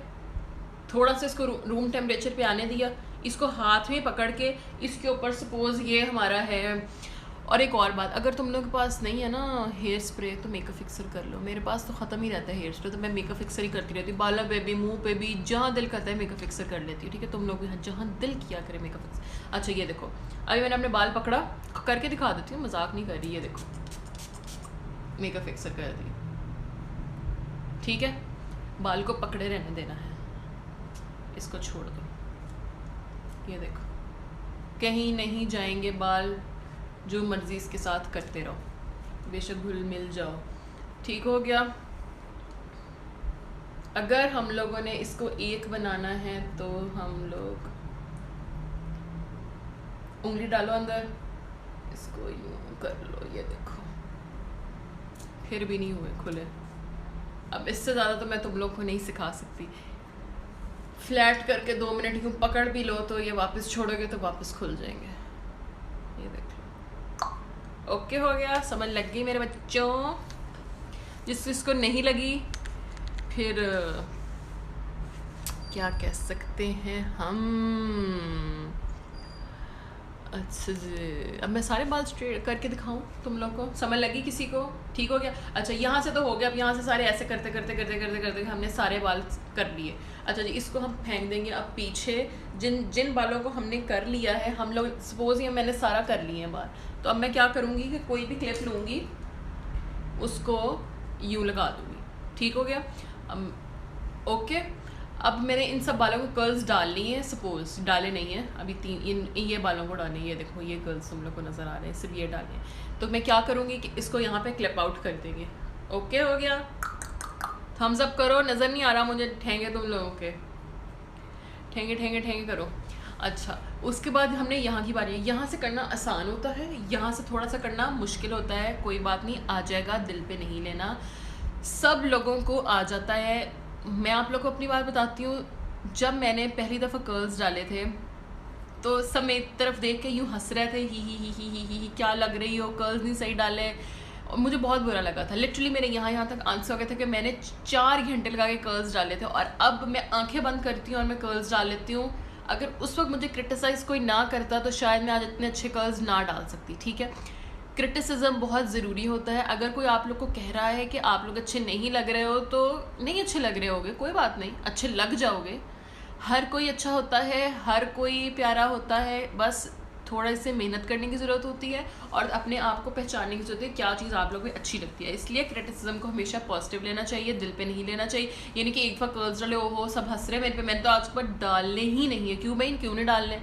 थोड़ा सा इसको रूम टेम्परेचर पे आने दिया, इसको हाथ में पकड़ के इसके ऊपर सपोज ये हमारा है। और एक और बात, अगर तुम लोग के पास नहीं है ना हेयर स्प्रे तो मेकअप फिक्सर कर लो। मेरे पास तो ख़त्म ही रहता है हेयर स्प्रे, तो मैं मेकअप फिक्सर ही करती रहती हूँ। बालों पे भी, मुंह पे भी, जहाँ दिल करता है मेकअप फिक्सर कर लेती हूँ, ठीक है। तुम लोग जहाँ दिल किया करे मेकअप फिक्सर। अच्छा ये देखो, अभी मैंने अपने बाल पकड़ा, करके दिखा देती हूँ, मजाक नहीं कर रही। ये देखो मेकअप फिक्सर कर दी, ठीक है। बाल को पकड़े रहने देना है, इसको छोड़ दो। ये देखो कहीं नहीं जाएंगे बाल, जो मर्जी इसके साथ करते रहो, बेशक घुल मिल जाओ, ठीक हो गया। अगर हम लोगों ने इसको एक बनाना है तो हम लोग उंगली डालो अंदर, इसको यूं कर लो। ये देखो फिर भी नहीं हुए खुले। अब इससे ज़्यादा तो मैं तुम लोग को नहीं सिखा सकती। फ्लैट करके 2 मिनट यूँ पकड़ भी लो तो ये वापस छोड़ोगे तो वापस खुल जाएंगे। ये देख लो, ओके हो गया, समझ लग गई मेरे बच्चों। जिसको नहीं लगी फिर क्या कह सकते हैं हम। अच्छा जी, अब मैं सारे बाल स्ट्रेट करके दिखाऊं तुम लोग को, समझ लगी किसी को? ठीक हो गया। अच्छा यहाँ से तो हो गया, अब यहाँ से सारे ऐसे करते करते करते करते करते हमने सारे बाल कर लिए। अच्छा जी, इसको हम फेंक देंगे अब पीछे। जिन बालों को हमने कर लिया है, हम लोग सपोज ये मैंने सारा कर लिए हैं बाल, तो अब मैं क्या करूँगी कि कोई भी क्लिप लूँगी, उसको यूँ लगा दूँगी, ठीक हो गया। ओके, अब मैंने इन सब बालों को कर्ल्स डाल ली हैं, सपोज डाले नहीं हैं अभी, 3 ये बालों को डाले। ये देखो ये कर्ल्स तुम लोग को नज़र आ रहे हैं, सिर्फ ये डाले हैं। तो मैं क्या करूँगी कि इसको यहाँ पे क्लिप आउट कर देंगे। ओके हो गया, थम्स अप करो, नज़र नहीं आ रहा मुझे ठेंगे तुम लोगों के, ठेंगे ठेंगे ठेंगे करो। अच्छा, उसके बाद हमने यहाँ की बारी है। यहाँ से करना आसान होता है, यहाँ से थोड़ा सा करना मुश्किल होता है, कोई बात नहीं, आ जाएगा, दिल पे नहीं लेना, सब लोगों को आ जाता है। मैं आप लोग को अपनी बात बताती हूँ, जब मैंने पहली दफ़ा कर्ल्स डाले थे तो सब मेरी तरफ देख के यूँ हंस रहे थे, ही क्या लग रही हो, कर्ल्स नहीं सही डाले। और मुझे बहुत बुरा लगा था, लिटरली मेरे यहाँ तक आंसर हो गए थे कि मैंने 4 घंटे लगा के कर्ल्स डाले थे, और अब मैं आंखें बंद करती हूँ और मैं कर्ल्स डाल लेती हूँ। अगर उस वक्त मुझे क्रिटिसाइज़ कोई ना करता तो शायद मैं आज इतने अच्छे कर्ल्स ना डाल सकती, ठीक है। क्रिटिसिज्म बहुत ज़रूरी होता है। अगर कोई आप लोग को कह रहा है कि आप लोग अच्छे नहीं लग रहे हो, तो नहीं अच्छे लग रहे होगे, कोई बात नहीं, अच्छे लग जाओगे। हर कोई अच्छा होता है, हर कोई प्यारा होता है, बस थोड़ा से मेहनत करने की ज़रूरत होती है और अपने आप को पहचानने की ज़रूरत है क्या चीज़ आप लोगों को अच्छी लगती है। इसलिए क्रिटिसिज्म को हमेशा पॉजिटिव लेना चाहिए, दिल पे नहीं लेना चाहिए। यानी कि एक बार कर्ल्स डाले, ओहो सब हंस रहे मेरे पे, मैंने तो आज पर डालने ही नहीं है। क्यों भाई, क्यों नहीं डालने?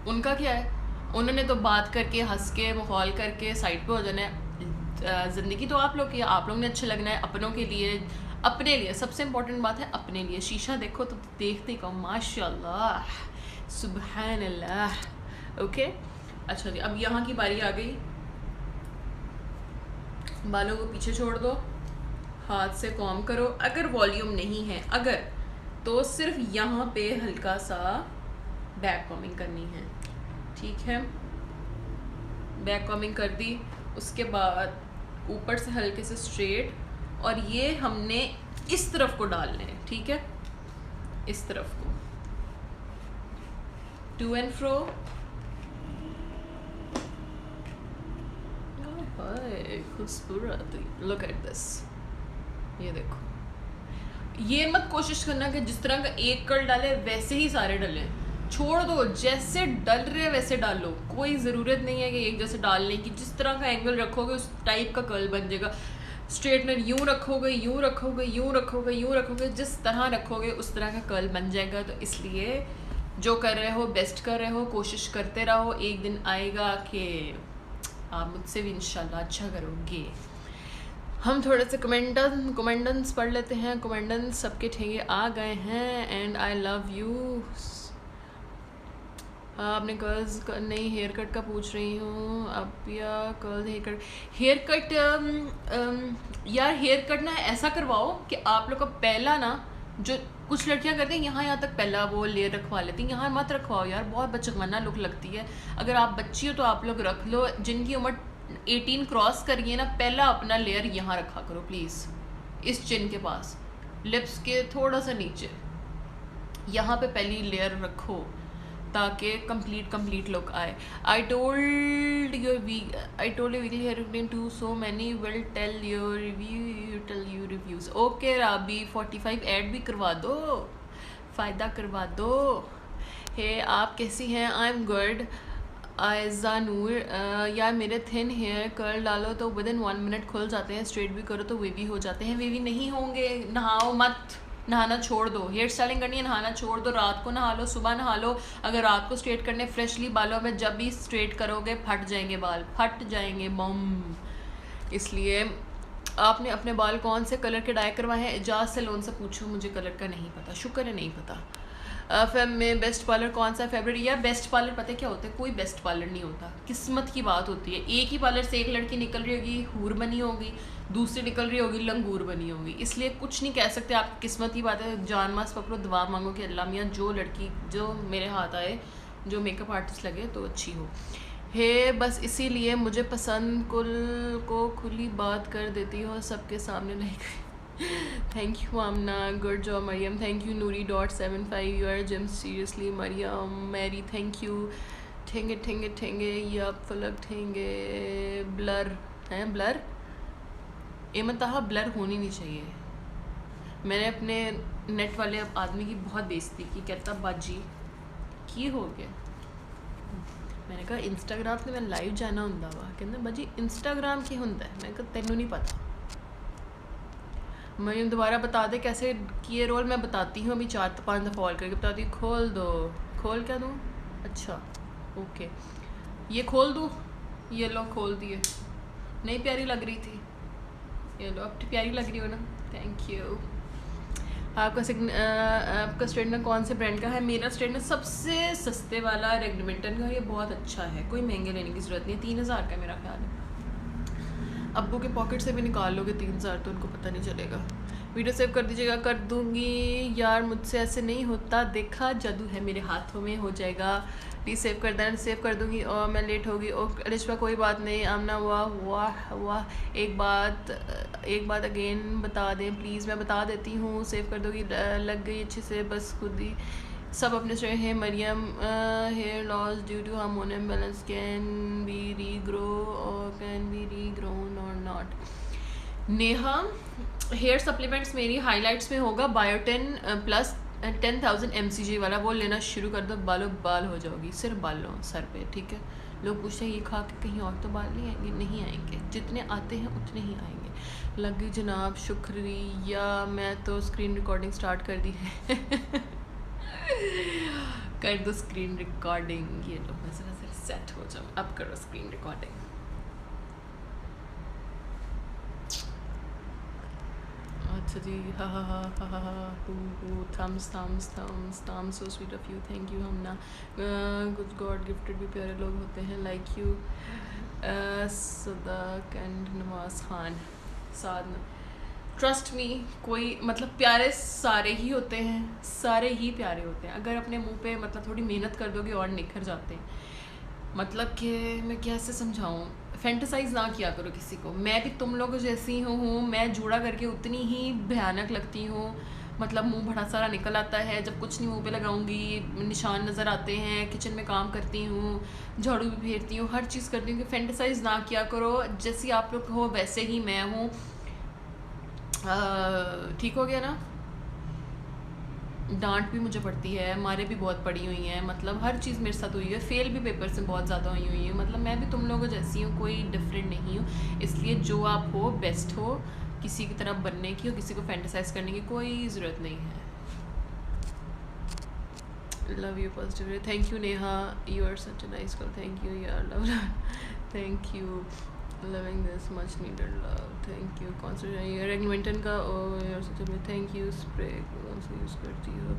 उनका क्या है, उन्होंने तो बात करके, हंस के, माहौल करके साइड पे हो जाना है। ज़िंदगी तो आप लोग की, आप लोग ने अच्छे लगना है अपनों के लिए, अपने लिए सबसे इम्पोर्टेंट बात है, अपने लिए। शीशा देखो तो देखते ही कहो माशाल्लाह, सुबहान अल्लाह। ओके, अच्छा जी, अब यहाँ की बारी आ गई। बालों को पीछे छोड़ दो, हाथ से कॉम करो। अगर वॉल्यूम नहीं है, अगर, तो सिर्फ यहाँ पे हल्का सा बैक कॉमिंग करनी है, ठीक है। बैक कॉमिंग कर दी, उसके बाद ऊपर से हल्के से स्ट्रेट, और ये हमने इस तरफ को डालने हैं, ठीक है, इस तरफ को, टू एंड फ्रो। खूबसूरत, लुक एट दिस। ये देखो, ये मत कोशिश करना कि जिस तरह का एक कर्ल डाले वैसे ही सारे डले, छोड़ दो, जैसे डल रहे वैसे डालो। कोई ज़रूरत नहीं है कि एक जैसे डालने की, जिस तरह का एंगल रखोगे उस टाइप का कर्ल बन जाएगा। स्ट्रेटनर यूँ रखोगे, यूँ रखोगे, यूँ रखोगे, यूँ रखोगे, जिस तरह रखोगे उस तरह का कर्ल बन जाएगा। तो इसलिए जो कर रहे हो बेस्ट कर रहे हो, कोशिश करते रहो, एक दिन आएगा कि आप मुझसे भी इंशाल्लाह अच्छा करोगे। हम थोड़े से कमेंडेंस पढ़ लेते हैं। कमेंडेंस सबके ठेंगे आ गए हैं। And I love you. आपने कर्ल्स नहीं हेयर कट का पूछ रही हूँ अब, या कर्ल हेयर कट यार हेयर कट ना ऐसा करवाओ कि आप लोग का पहला ना, जो कुछ लड़कियां करती हैं यहाँ तक पहला वो लेयर रखवा लेती हैं, यहाँ मत रखवाओ यार, बहुत बचकाना लुक लगती है। अगर आप बच्ची हो तो आप लोग रख लो, जिनकी उम्र 18 क्रॉस करिए ना, पहला अपना लेयर यहाँ रखा करो प्लीज़, इस चिन के पास, लिप्स के थोड़ा सा नीचे, यहाँ पे पहली लेयर रखो ताकि कंप्लीट लुक आए। I told you weekly hair routine too so many will tell your reviews. Okay Rabi 45 add भी करवा दो, फ़ायदा करवा दो। हे आप कैसी हैं? I am good. Ayza Noor यार मेरे थिन हेयर कर्ल डालो तो विद इन 1 मिनट खुल जाते हैं, स्ट्रेट भी करो तो वेवी हो जाते हैं। वेवी नहीं होंगे, नहाओ मत, नहाना छोड़ दो। हेयर स्टाइलिंग करनी है नहाना छोड़ दो, रात को नहा लो, सुबह नहा लो। अगर रात को स्ट्रेट करने फ्रेशली बालों में जब भी स्ट्रेट करोगे फट जाएंगे बाल, फट जाएंगे बम। इसलिए आपने अपने बाल कौन से कलर के डाई करवाए हैं? एजाज सैलून से पूछो, मुझे कलर का नहीं पता, शुक्र है नहीं पता। फेब में बेस्ट पार्लर कौन सा फेवरेट? या बेस्ट पार्लर पता है क्या होता है? कोई बेस्ट पार्लर नहीं होता, किस्मत की बात होती है। एक ही पार्लर से एक लड़की निकल रही होगी हूर बनी होगी, दूसरी निकल रही होगी लंगूर बनी होगी, इसलिए कुछ नहीं कह सकते। आपकी किस्मत की बात है, जान मास पकड़ो, दुआ मांगो कि अल्लाह मियाँ जो लड़की जो मेरे हाथ आए, जो मेकअप आर्टिस्ट लगे तो अच्छी हो। हे बस इसीलिए मुझे पसंद को खुली बात कर देती हो, सबके सामने नहीं। Thank you Amna, good job Maryam, thank you Noori you are gym seriously Maryam Mary, thank you. ठेंगे या फलक ठेंगे ब्लर हैं, ब्लर एमतहा ब्लर होनी नहीं चाहिए। मैंने अपने नेट वाले आदमी की बहुत बेइज्जती की, कहता बाजी की हो गया। मैंने कहा इंस्टाग्राम से मैं लाइव जाना होंदा वा, कहते बाजी इंस्टाग्राम की होंदा है। मैंने कहा तेनू नहीं पता। मरियम दोबारा बता दे कैसे किए रोल। मैं बताती हूँ अभी 4-5 दफ़ा कॉल करके बताती हूँ। खोल दो, खोल क्या दूँ? अच्छा ओके, ये खोल दूँ, ये लो खोल दिए। नहीं प्यारी लग रही थी, ये लो अब प्यारी लग रही हो ना, थैंक यू। आपका स्ट्रेटनर कौन से ब्रांड का है? मेरा स्ट्रेटनर सबसे सस्ते वाला रेगमेंटन का, ये बहुत अच्छा है, कोई महंगे लेने की ज़रूरत नहीं है। 3000 का मेरा ख्याल है। अब्बू के पॉकेट से भी निकाल लोगे 3000 तो उनको पता नहीं चलेगा। वीडियो सेव कर दीजिएगा। कर दूंगी यार, मुझसे ऐसे नहीं होता, देखा जादू है मेरे हाथों में, हो जाएगा। प्लीज़ सेव कर देना, सेव कर दूंगी। और मैं लेट होगी। और अलिशा कोई बात नहीं। आमना वाह एक बात अगेन बता दें प्लीज़। मैं बता देती हूँ, सेव कर दोगी। लग गई अच्छे से, बस खुद ही सब अपने से हैं। Mariam hair loss due to hormone imbalance can be regrow और कैन बी रीग्रोन और नॉट। नेहा हेयर सप्लीमेंट्स मेरी हाइलाइट्स में होगा बायोटेन प्लस 10,000 mcg वाला, वो लेना शुरू कर दो, बालों बाल हो जाओगी, सिर्फ बालों सर पे, ठीक है। लोग पूछते हैं ये खा के कहीं और तो बाल नहीं आएंगे? नहीं आएंगे, जितने आते हैं उतने ही आएंगे। लग गई जनाब, शुक्रिया। मैं तो स्क्रीन रिकॉर्डिंग स्टार्ट कर दी है। कर दो स्क्रीन रिकॉर्डिंग। ये लो मैं जरा सेट हो जाऊँ, अब करो स्क्रीन रिकॉर्डिंग। अच्छा जी, हा thanks so sweet of you, thank you. हम ना कुछ गॉड गिफ्टेड भी प्यारे लोग होते हैं लाइक यू। सदाक and Nawaz Khan Sadhana, trust me, कोई मतलब प्यारे सारे ही होते हैं, सारे ही प्यारे होते हैं। अगर अपने मुंह पे मतलब थोड़ी मेहनत कर दोगे और निखर जाते हैं। मतलब कि मैं कैसे समझाऊँ, फैंटेसाइज ना किया करो किसी को। मैं भी तुम लोगों जैसी हूँ, मैं जूड़ा करके उतनी ही भयानक लगती हूँ। मतलब मुंह बड़ा सारा निकल आता है, जब कुछ नहीं मुंह पे लगाऊंगी निशान नज़र आते हैं। किचन में काम करती हूँ, झाड़ू भी फेरती हूँ, हर चीज़ करती हूँ। कि फैंटेसाइज ना किया करो, जैसी आप लोग हो वैसे ही मैं हूँ। ठीक हो गया ना? डांट भी मुझे पड़ती है, मारे भी बहुत पड़ी हुई हैं, मतलब हर चीज़ मेरे साथ हुई है। फेल भी पेपर से बहुत ज़्यादा हुई है। मतलब मैं भी तुम लोगों जैसी हूँ, कोई डिफरेंट नहीं हूँ। इसलिए जो आप हो बेस्ट हो, किसी की तरफ बनने की और किसी को फैंटेसाइज करने की कोई ज़रूरत नहीं है। Love you positive, thank you Neha, you are such a nice girl, thank you यार, love, thank you, loving this much needed love, thank you. कौन सा यार एडमिंटन का, ओ यार सच में थैंक यू। स्प्रे कौन सा यूज़ करती हो?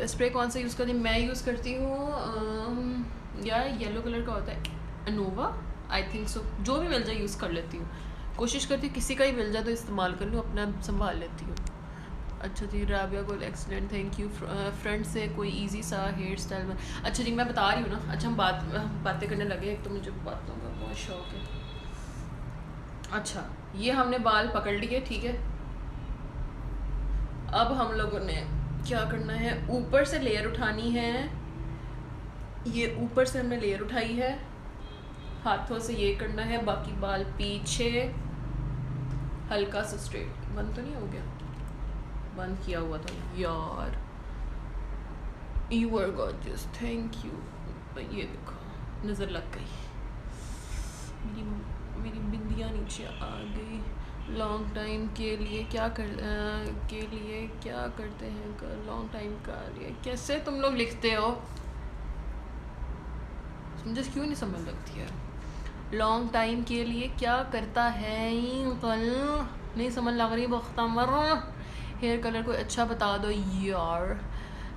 स्प्रे कौन सा यूज़ करती, मैं यूज़ करती हूँ यार येलो कलर का होता है, अनोवा आई थिंक सो, जो भी मिल जाए यूज़ कर लेती हूँ, कोशिश करती हूँ किसी का ही मिल जाए तो इस्तेमाल कर लूँ, अपना संभाल लेती हूँ। अच्छा जी, राबिया गोल एक्सीलेंट, थैंक यू। फ्रंट से कोई इजी सा हेयर स्टाइल में, अच्छा जी मैं बता रही हूँ ना, अच्छा हम बातें करने लगे, एक तो मुझे बातों का बहुत शौक है। अच्छा ये हमने बाल पकड़ लिए, ठीक है, अब हम लोगों ने क्या करना है, ऊपर से लेयर उठानी है, ये ऊपर से हमने लेयर उठाई है, हाथों से ये करना है, बाकी बाल पीछे हल्का सा स्ट्रेट। बंद तो नहीं हो गया? बंद किया हुआ था यार। You are gorgeous, thank you. ये देखो नज़र लग गई, मेरी बिंदियाँ नीचे आ गई। लॉन्ग टाइम के लिए क्या करते हैं, लॉन्ग टाइम का लिए कैसे तुम लोग लिखते हो, मुझे क्यों नहीं समझ लगती है। लॉन्ग टाइम के लिए क्या करता है, कल नहीं समझ लग रही बख्तमर। हेयर कलर कोई अच्छा बता दो यार।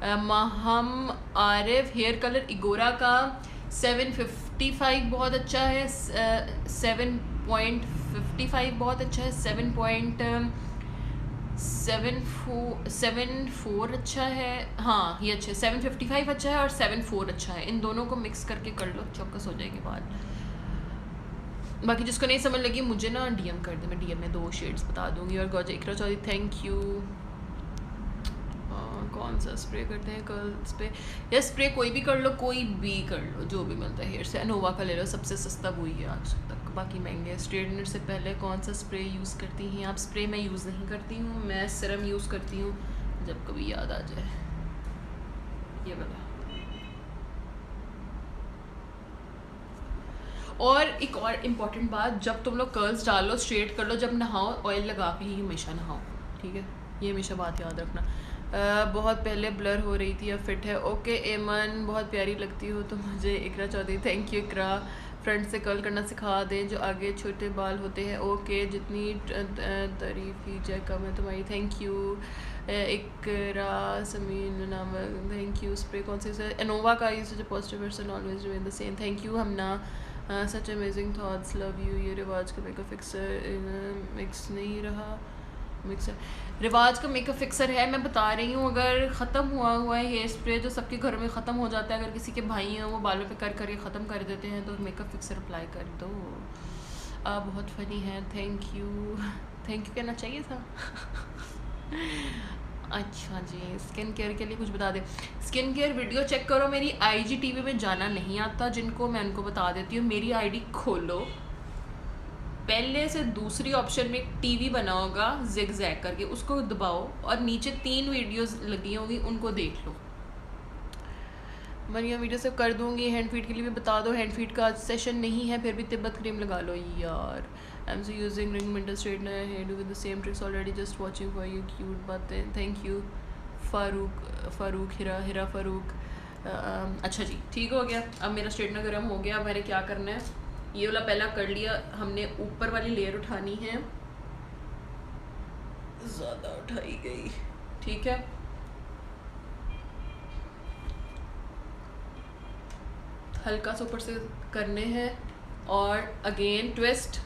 हम आरिफ, हेयर कलर इगोरा का 755 बहुत अच्छा है, 7.55 बहुत अच्छा है, 7.74 अच्छा है, हाँ ये अच्छा है, 755 अच्छा है और 74 अच्छा है, इन दोनों को मिक्स करके कर लो, चौकस हो जाएगी बाल। बाकी जिसको नहीं समझ लगी मुझे ना डीएम कर दे, मैं डीएम में 2 शेड्स बता दूंगी। और गौजा इकरा चौधरी, थैंक यू। कौन सा स्प्रे करते हैं कर्ल्स पे, या स्प्रे कोई भी कर लो, कोई भी कर लो, जो भी मिलता है हेयर से। अनोवा का ले लो, सबसे सस्ता वही है आज तक, बाकी महंगे। स्ट्रेटनर से पहले कौन सा स्प्रे यूज़ करती हैं आप? स्प्रे मैं यूज़ नहीं करती हूँ, मैं सीरम यूज़ करती हूँ, जब कभी याद आ जाए। ये वाला। और एक और इम्पॉर्टेंट बात, जब तुम लोग कर्ल्स डालो, स्ट्रेट कर लो, जब नहाओ ऑयल लगा के ही हमेशा नहाओ, ठीक है, ये हमेशा बात याद रखना। बहुत पहले ब्लर हो रही थी, अब फिट है। ओके एमन, बहुत प्यारी लगती हो तो मुझे। Iqra Chaudhary, thank you Iqra. Front से कर्ल करना सिखा दें, जो आगे छोटे बाल होते हैं। ओके, जितनी तारीफ की जाए कम है तुम्हारी, थैंक यू। इकरा समीन नाम, थैंक यू। स्प्रे कौन से? एनोवा का। Use such a positive person, always remain the same, thank you. Hamna, such amazing thoughts, love you. ये रिवाज का मेकअप फिक्सर मिक्स नहीं रहा, मिक्सर रिवाज का मेकअप फिक्सर है, मैं बता रही हूँ। अगर ख़त्म हुआ है हेयर स्प्रे, जो सबके घरों में ख़त्म हो जाता है, अगर किसी के भाई हैं वो बालों पे कर करके ख़त्म कर देते हैं, तो मेकअप फिक्सर अप्लाई कर दो। आप बहुत फ़नी हैं, थैंक यू। थैंक यू कहना चाहिए था। अच्छा जी, स्किन केयर के लिए कुछ बता दें। स्किन केयर वीडियो चेक करो, मेरी IGTV में जाना नहीं आता जिनको, मैं उनको बता देती हूँ। मेरी ID खोलो, पहले से दूसरी ऑप्शन में एक टीवी बना होगा जिग जैग करके, उसको दबाओ और नीचे 3 वीडियोस लगी होंगी, उनको देख लो। मैं वीडियो से कर दूंगी। हैंड फीट के लिए भी बता दो, हैंड फीट का आज सेशन नहीं है, फिर भी तिब्बत क्रीम लगा लो यार। I am so using ring mentor straightener here with the same tricks already, just watching for you cute बातें, थैंक यू। फारूक हिरा फारूक। अच्छा जी, ठीक हो गया। अब मेरा स्ट्रेटनर गर्म हो गया। अब मैंने क्या करना है, ये वाला पहला कर लिया हमने, ऊपर वाली लेयर उठानी है, ज़्यादा उठाई गई, ठीक है। हल्का सा ऊपर से करने हैं और again twist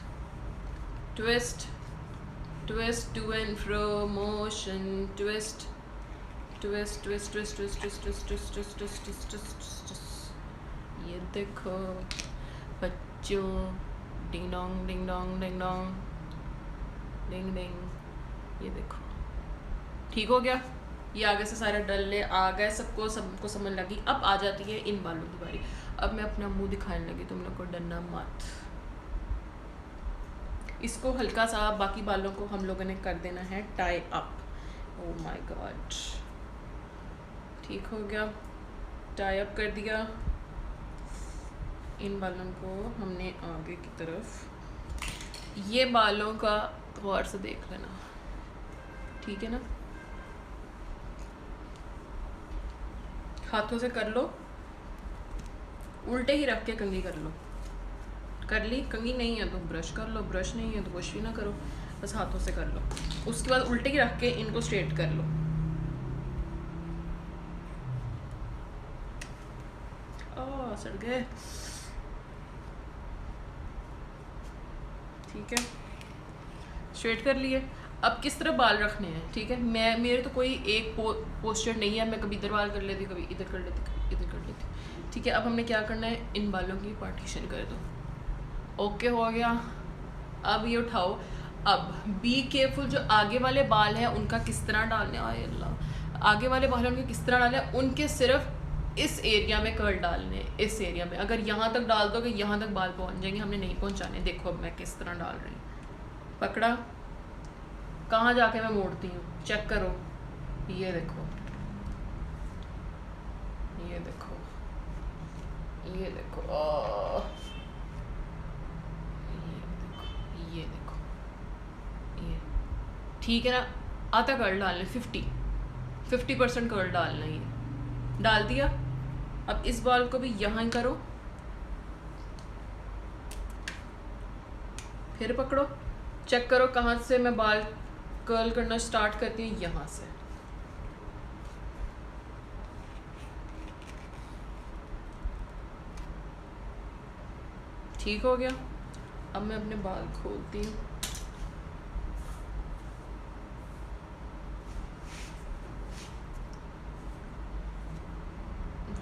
twist twist, to and fro motion, twist twist twist twist twist twist twist twist twist twist twist twist. ये देखो बच्चों, ding dong ding dong ding dong ding ding. ये देखो ठीक हो गया। ये आगे से सारे डल्ले आ गए, सबको समझ लगी। अब आ जाती है इन बालों की बारी। अब मैं अपना मुंह दिखाने लगी, तुम लोग को डरना मत। इसको हल्का सा बाकी बालों को हम लोगों ने कर देना है tie up. Oh my God, ठीक हो गया, टाई अप कर दिया। इन बालों को हमने आगे की तरफ, ये बालों का गौर से देख लेना, ठीक है ना। हाथों से कर लो, उल्टे ही रख के कंघी कर लो। कर ली? कंघी नहीं है तो ब्रश कर लो, ब्रश नहीं है तो कुछ भी ना करो, बस हाथों से कर लो। उसके बाद उल्टे ही रख के इनको स्ट्रेट कर लो। सड़ गए। ठीक है, स्ट्रेट कर लिए। अब किस तरह बाल रखने हैं, ठीक है। मेरे तो कोई एक पोस्चर नहीं है, मैं कभी इधर बाल कर लेती, कभी इधर कर लेती, कभी इधर कर लेती, ठीक है। अब हमने क्या करना है, इन बालों की पार्टीशन कर दो। ओके हो गया। अब ये उठाओ। अब बी केयरफुल, जो आगे वाले बाल हैं उनका किस तरह डालने, आए अल्लाह, आगे वाले बाल उनके किस तरह डालने, उनके सिर्फ इस एरिया में कर्ल डालने, इस एरिया में। अगर यहाँ तक डाल दोगे यहाँ तक बाल पहुँच जाएंगे, हमने नहीं पहुँचाने। देखो अब मैं किस तरह डाल रही हूँ, पकड़ा, कहाँ जाके मैं मोड़ती हूँ, चेक करो, ये देखो, ये देखो, ये देखो, ये देखो, ये ठीक है ना। आधा कर्ल डालना, 50% कर्ल डालना, ये डाल दिया। अब इस बाल को भी यहाँ करो, फिर पकड़ो, चेक करो कहाँ से मैं बाल कर्ल करना स्टार्ट करती हूँ, यहाँ से। ठीक हो गया। अब मैं अपने बाल खोलती हूँ।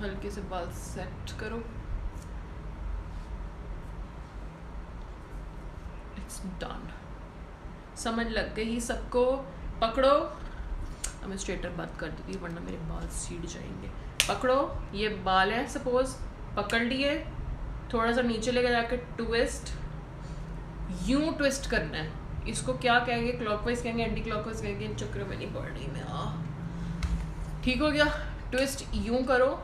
हल्के से बाल सेट करो। It's done. समझ लग गई सबको? पकड़ो। अब मैं स्ट्रेटर बात कर देती हूँ वरना मेरे बाल सीढ़ जाएंगे। पकड़ो, ये बाल है सपोज, पकड़ लिए, थोड़ा सा नीचे लेकर जाकर ट्विस्ट, यूं ट्विस्ट करना है। इसको क्या कहेंगे, क्लॉकवाइज कहेंगे, एंटी क्लॉकवाइज कहेंगे, इन चक्कर में नहीं पड़ रही मैं। ठीक हो गया। ट्विस्ट यूं करो,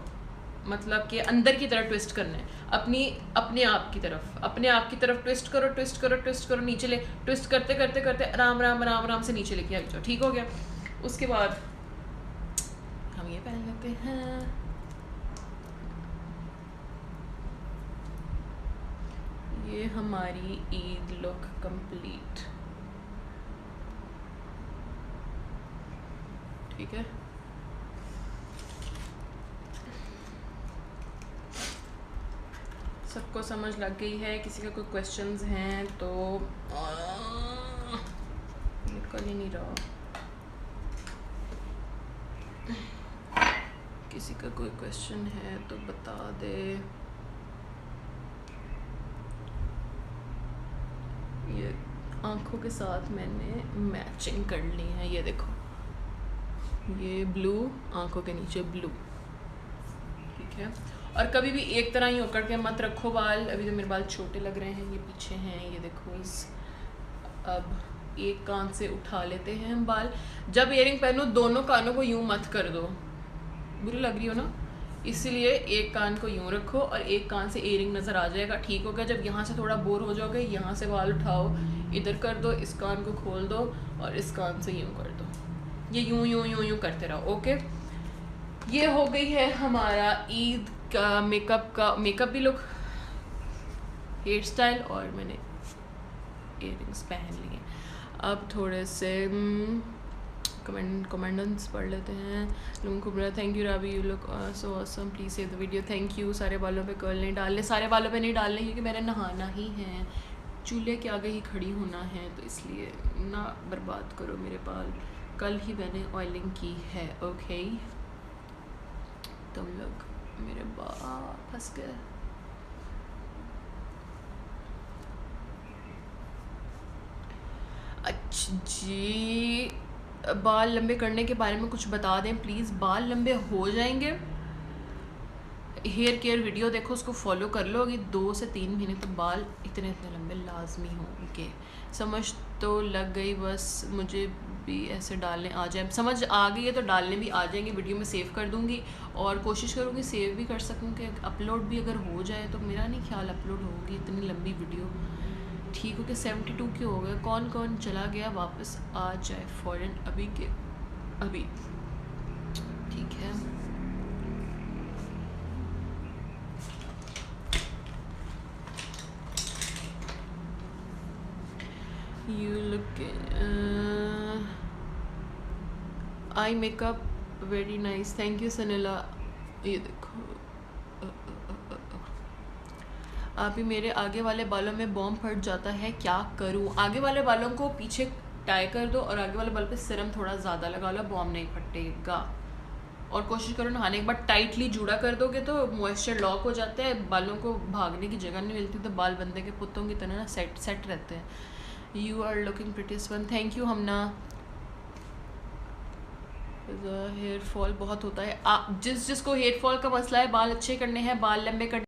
मतलब कि अंदर की तरफ ट्विस्ट करना है, अपने आप की तरफ, अपने आप की तरफ ट्विस्ट करो, ट्विस्ट करो, ट्विस्ट करो, नीचे ले, ट्विस्ट करते करते करते आराम से नीचे लेके आ जाओ। ठीक हो गया। उसके बाद हम ये पहन लेते हैं। ये हमारी ईद लुक कंप्लीट। ठीक है। सबको समझ लग गई है? किसी का कोई क्वेश्चंस हैं तो निकल ही नहीं रहा। किसी का कोई क्वेश्चन है तो बता दे। ये आँखों के साथ मैंने मैचिंग कर ली है, ये देखो, ये ब्लू, आँखों के नीचे ब्लू। ठीक है। और कभी भी एक तरह ही उकड़ के मत रखो बाल। अभी तो मेरे बाल छोटे लग रहे हैं, ये पीछे हैं, ये देखो। अब एक कान से उठा लेते हैं हम बाल। जब इयरिंग पहनो दोनों कानों को यूं मत कर दो, बुरी लग रही हो ना, इसलिए एक कान को यूं रखो और एक कान से इयरिंग नज़र आ जाएगा। ठीक हो गया। जब यहाँ से थोड़ा बोर हो जाओगे, यहाँ से बाल उठाओ, इधर कर दो, इस कान को खोल दो और इस कान से यूं कर दो। ये यूं यूं यूं यूं करते रहो। ओके, ये हो गई है हमारा ईद का मेकअप भी लुक, हेयर स्टाइल, और मैंने इयरिंग्स पहन लिए। अब थोड़े से कमेंट्स पढ़ लेते हैं। लोगों को बोला thank you Rabi, you look so awesome, please save the video. Thank you. सारे बालों पे कर्ल नहीं डालने, सारे बालों पे नहीं डालने क्योंकि मैंने नहाना ही है, चूल्हे के आगे ही खड़ी होना है, तो इसलिए ना बर्बाद करो मेरे बाल। कल ही मैंने ऑयलिंग की है। ओके, तुम लोग मेरे बाल फंस गए। अच्छा जी, बाल लंबे करने के बारे में कुछ बता दें प्लीज़। बाल लंबे हो जाएंगे, हेयर केयर वीडियो देखो, उसको फॉलो कर लो। अगर 2 से 3 महीने तो बाल इतने लंबे लाजमी होंगे। समझ तो लग गई, बस मुझे भी ऐसे डालने आ जाए। समझ आ गई है तो डालने भी आ जाएंगे। वीडियो में सेव कर दूंगी और कोशिश करूँगी सेव भी कर सकूँ कि अपलोड भी अगर हो जाए, तो मेरा नहीं ख्याल अपलोड होगी इतनी लंबी वीडियो। ठीक हो कि 72 के हो गए। कौन कौन चला गया वापस आ जाए फ़ौरन, अभी के अभी। ठीक है। You look eye makeup very nice, thank you Sanila. ये देखो आप ही मेरे आगे वाले बालों में बॉम्ब फट जाता है, क्या करूँ? आगे वाले बालों को पीछे टाई कर दो और आगे वाले बाल पे सीरम थोड़ा ज़्यादा लगा लो, बॉम्ब नहीं फटेगा। और कोशिश करो नहाने के बाद टाइटली जूड़ा कर दोगे तो मॉइस्चर लॉक हो जाता है, बालों को भागने की जगह नहीं मिलती, तो बाल बंदे के पुतों की तरह ना सेट रहते हैं। You are looking prettiest one, thank you Hamna. Hair fall बहुत होता है, जिसको हेयर फॉल का मसला है, बाल अच्छे करने हैं, बाल लंबे करने